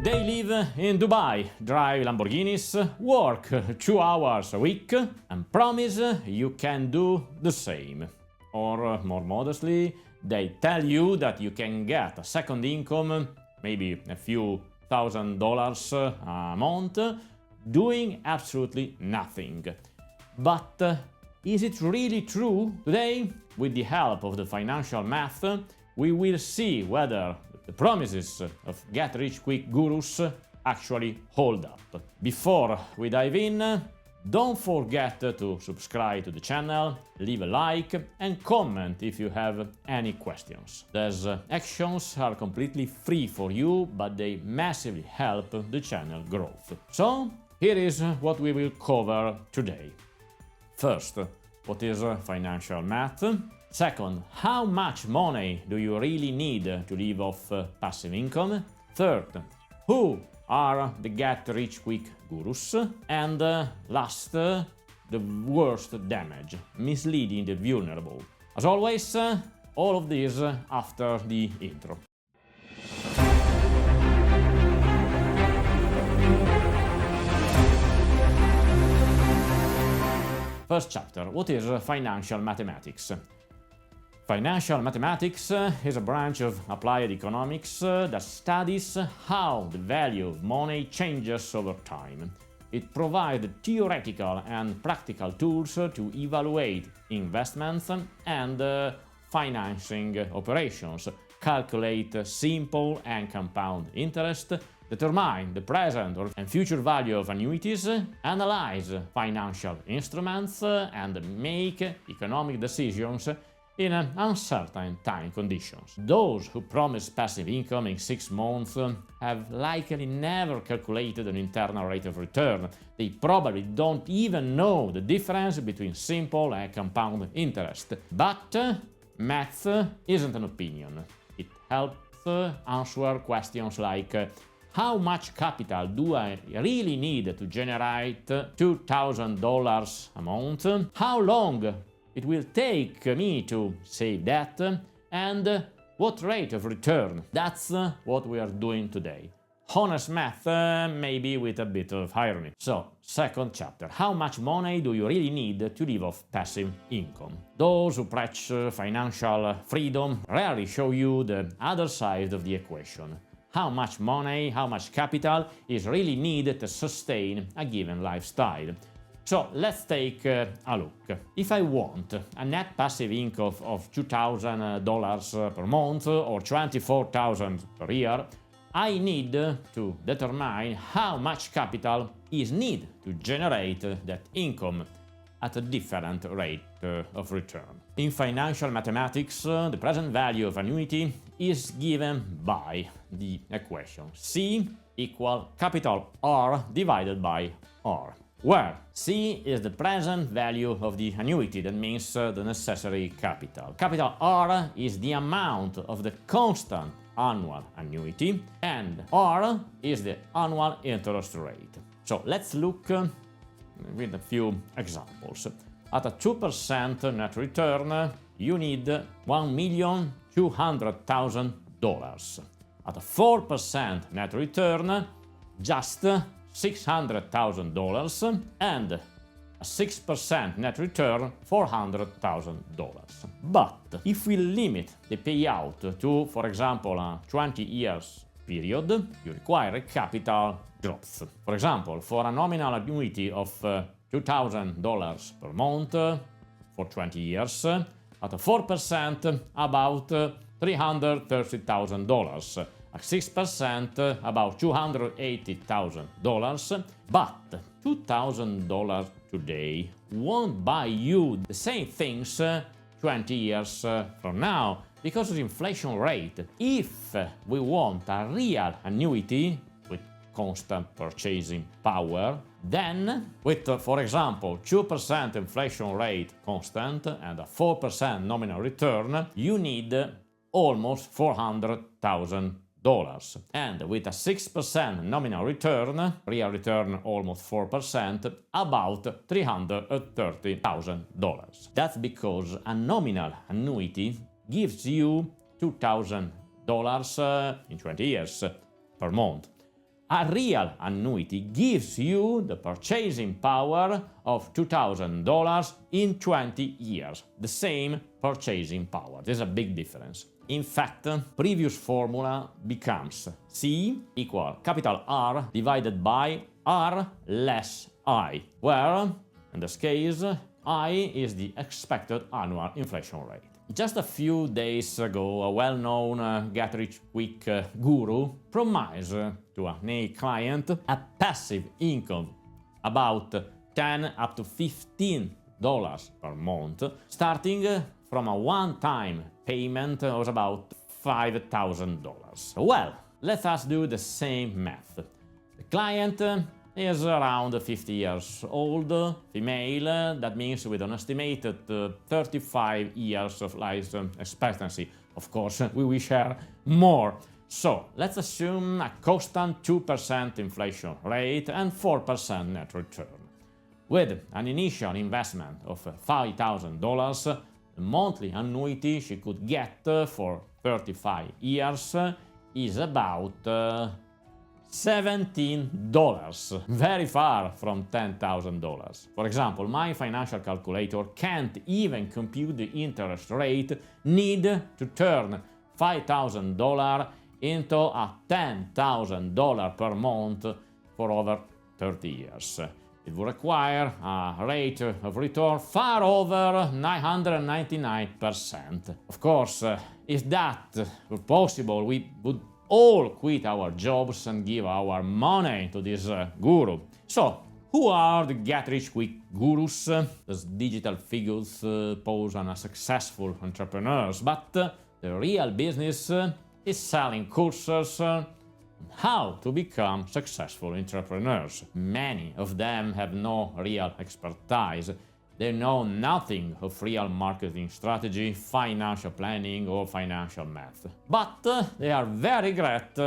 They live in Dubai, drive Lamborghinis, work 2 hours a week, and promise you can do the same. Or, more modestly, they tell you that you can get a second income, maybe a few $1,000 a month, doing absolutely nothing. But is it really true? Today, with the help of the financial math, we will see whether the promises of get-rich-quick gurus actually hold up. Before we dive in, don't forget to subscribe to the channel, leave a like and comment if you have any questions. These actions are completely free for you, but they massively help the channel growth. So, here is what we will cover today. First, what is financial math? Second, how much money do you really need to live off passive income? Third, who are the get-rich-quick gurus? And last, the worst damage, misleading the vulnerable. As always, all of this after the intro. First chapter, what is financial mathematics? Financial mathematics is a branch of applied economics that studies how the value of money changes over time. It provides theoretical and practical tools to evaluate investments and financing operations, calculate simple and compound interest, determine the present and future value of annuities, analyze financial instruments, and make economic decisions in uncertain time conditions. Those who promise passive income in 6 months have likely never calculated an internal rate of return. They probably don't even know the difference between simple and compound interest. But math isn't an opinion. It helps answer questions like how much capital do I really need to generate $2,000 a month? How long it will take me to save that, and what rate of return? That's what we are doing today. Honest math, maybe with a bit of irony. So, second chapter. How much money do you really need to live off passive income? Those who preach financial freedom rarely show you the other side of the equation. How much money, how much capital is really needed to sustain a given lifestyle. So let's take a look. If I want a net passive income of $2,000 per month or $24,000 per year, I need to determine how much capital is needed to generate that income at a different rate of return. In financial mathematics, the present value of annuity is given by the equation C equal capital R divided by R, where C is the present value of the annuity, that means the necessary capital. Capital R is the amount of the constant annual annuity, and R is the annual interest rate. So let's look with a few examples. At a 2% net return, you need $1,200,000. At a 4% net return, just $600,000, and a 6% net return, $400,000. But if we limit the payout to, for example, a 20 years period, you require a capital growth. For example, for a nominal annuity of $2,000 per month for 20 years, at a 4%, about $330,000. At 6%, about $280,000, but $2,000 today won't buy you the same things 20 years from now because of the inflation rate. If we want a real annuity with constant purchasing power, then with, for example, 2% inflation rate constant and a 4% nominal return, you need almost $400,000. And with a 6% nominal return, real return almost 4%, about $330,000. That's because a nominal annuity gives you $2,000 in 20 years per month. A real annuity gives you the purchasing power of $2,000 in 20 years. The same purchasing power. There's a big difference. In fact, previous formula becomes C equal capital R divided by R less I, where, in this case, I is the expected annual inflation rate. Just a few days ago, a well-known get-rich-quick guru promised to a client a passive income about $10 up to $15 per month, starting from a one-time payment of about $5,000. Well, let us do the same math. The client is around 50 years old, female, that means with an estimated 35 years of life expectancy. Of course, we wish her more. So, let's assume a constant 2% inflation rate and 4% net return. With an initial investment of $5,000, the monthly annuity she could get for 35 years is about $17, very far from $10,000. For example, my financial calculator can't even compute the interest rate needed to turn $5,000 into a $10,000 per month for over 30 years. It would require a rate of return far over 999%. Of course, if that were possible, we would all quit our jobs and give our money to this guru. So, who are the get-rich-quick gurus? Those digital figures pose on successful entrepreneurs, but the real business is selling courses on how to become successful entrepreneurs. Many of them have no real expertise. They know nothing of real marketing strategy, financial planning, or financial math. But they are very great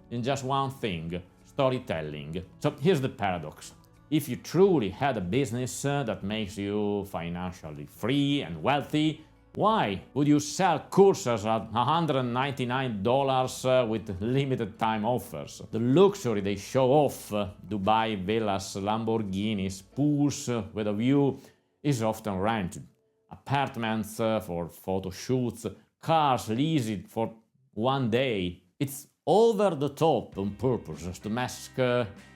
in just one thing: storytelling. So here's the paradox. If you truly had a business that makes you financially free and wealthy, why would you sell courses at $199 with limited time offers? The luxury they show off, Dubai villas, Lamborghinis, pools with a view, is often rented. Apartments for photo shoots, cars leased for one day. It's over the top on purpose to mask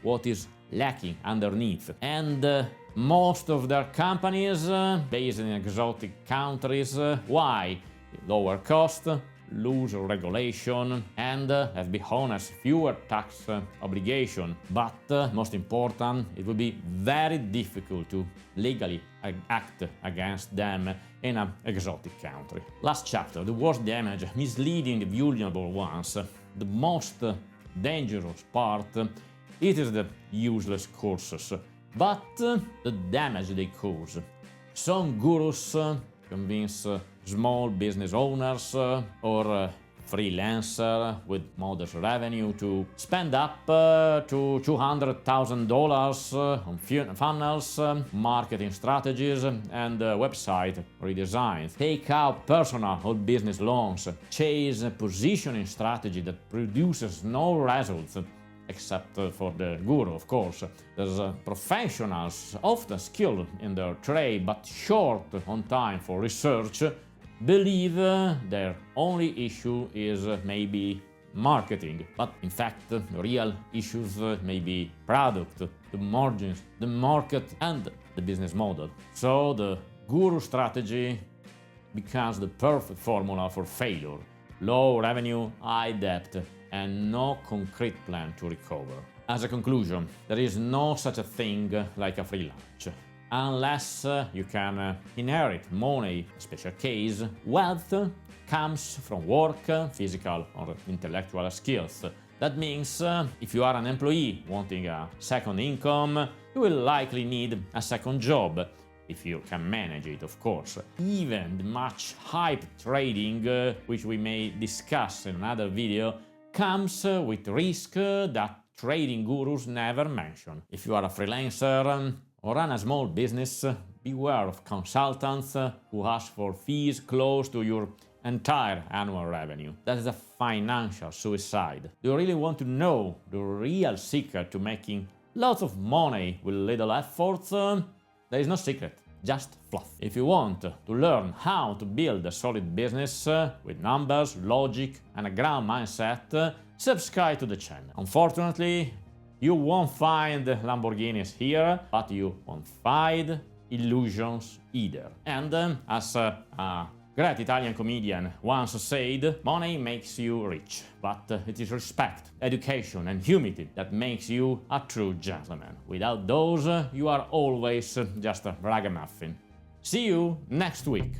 what is lacking underneath. And most of their companies based in exotic countries. Why? Lower cost, loose regulation, and, let's be honest, fewer tax obligation. But most important, it would be very difficult to legally act against them in an exotic country. Last chapter, the worst damage, misleading the vulnerable ones. The most dangerous part, it is the useless courses, but the damage they cause. Some gurus convince small business owners or freelancers with modest revenue to spend up to $200,000 on funnels, marketing strategies, and website redesigns. Take out personal or business loans. Chase a positioning strategy that produces no results, except for the guru, of course. There's professionals, often skilled in their trade but short on time for research, believe their only issue is maybe marketing. But in fact, the real issues may be product, the margins, the market, and the business model. So the guru strategy becomes the perfect formula for failure. Low revenue, high debt, and no concrete plan to recover. As a conclusion, there is no such a thing like a free lunch. Unless you can inherit money, special case, wealth comes from work, physical or intellectual skills. That means if you are an employee wanting a second income, you will likely need a second job, if you can manage it, of course. Even the much hyped trading, which we may discuss in another video, comes with risk that trading gurus never mention. If you are a freelancer or run a small business, beware of consultants who ask for fees close to your entire annual revenue. That is a financial suicide. Do you really want to know the real secret to making lots of money with little efforts? There is no secret, just fluff. If you want to learn how to build a solid business with numbers, logic, and a ground mindset, subscribe to the channel. Unfortunately, you won't find Lamborghinis here, but you won't find illusions either. And as a great Italian comedian once said, money makes you rich, but it is respect, education, and humility that makes you a true gentleman. Without those, you are always just a ragamuffin. See you next week.